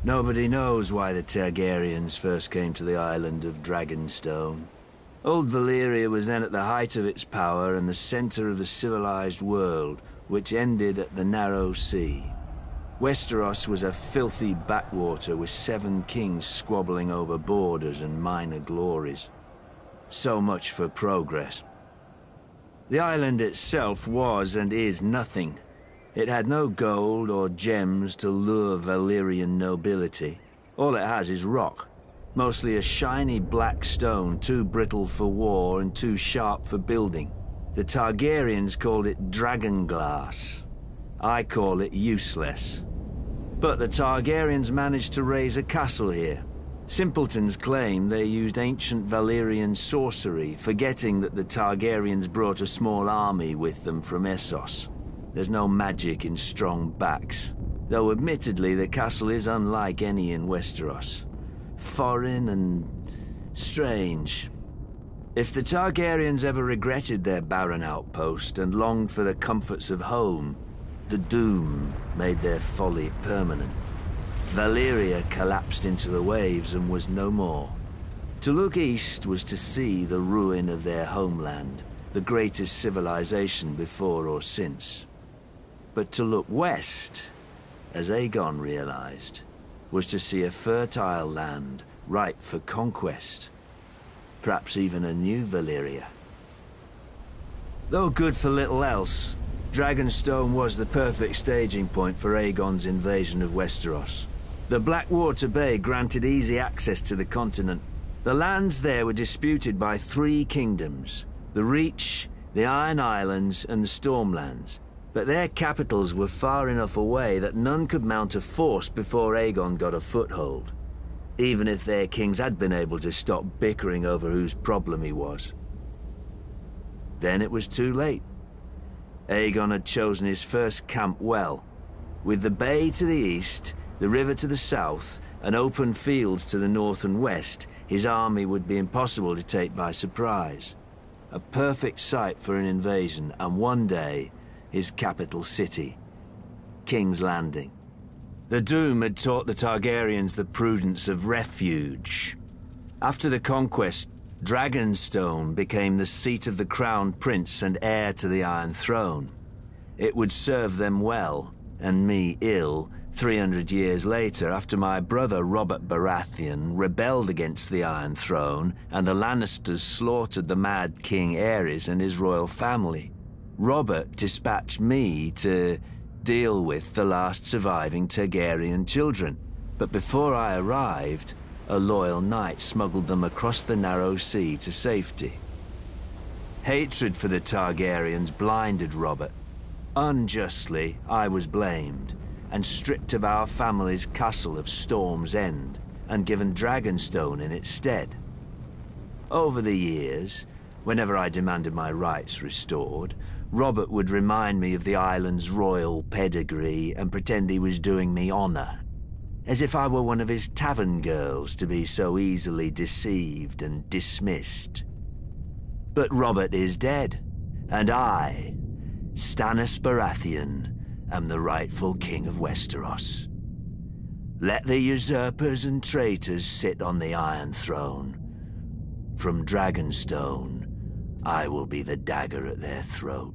Nobody knows why the Targaryens first came to the island of Dragonstone. Old Valyria was then at the height of its power and the center of the civilized world, which ended at the Narrow Sea. Westeros was a filthy backwater with 7 kings squabbling over borders and minor glories. So much for progress. The island itself was and is nothing. It had no gold or gems to lure Valyrian nobility. All it has is rock, mostly a shiny black stone too brittle for war and too sharp for building. The Targaryens called it dragon glass. I call it useless. But the Targaryens managed to raise a castle here. Simpletons claim they used ancient Valyrian sorcery, forgetting that the Targaryens brought a small army with them from Essos. There's no magic in strong backs, though admittedly the castle is unlike any in Westeros. Foreign and strange. If the Targaryens ever regretted their barren outpost and longed for the comforts of home, the doom made their folly permanent. Valyria collapsed into the waves and was no more. To look east was to see the ruin of their homeland, the greatest civilization before or since. But to look west, as Aegon realized, was to see a fertile land ripe for conquest. Perhaps even a new Valyria. Though good for little else, Dragonstone was the perfect staging point for Aegon's invasion of Westeros. The Blackwater Bay granted easy access to the continent. The lands there were disputed by 3 kingdoms, the Reach, the Iron Islands, and the Stormlands. But their capitals were far enough away that none could mount a force before Aegon got a foothold, even if their kings had been able to stop bickering over whose problem he was. Then it was too late. Aegon had chosen his first camp well, with the bay to the east, the river to the south, and open fields to the north and west. His army would be impossible to take by surprise. A perfect site for an invasion, and one day, his capital city, King's Landing. The Doom had taught the Targaryens the prudence of refuge. After the conquest, Dragonstone became the seat of the crowned prince and heir to the Iron Throne. It would serve them well, and me ill, 300 years later after my brother Robert Baratheon rebelled against the Iron Throne and the Lannisters slaughtered the Mad King Aerys and his royal family. Robert dispatched me to deal with the last surviving Targaryen children, but before I arrived, a loyal knight smuggled them across the Narrow Sea to safety. Hatred for the Targaryens blinded Robert. Unjustly, I was blamed, and stripped of our family's castle of Storm's End, and given Dragonstone in its stead. Over the years, whenever I demanded my rights restored, Robert would remind me of the island's royal pedigree and pretend he was doing me honor, as if I were one of his tavern girls to be so easily deceived and dismissed. But Robert is dead, and I, Stannis Baratheon, am the rightful king of Westeros. Let the usurpers and traitors sit on the Iron Throne. From Dragonstone, I will be the dagger at their throat.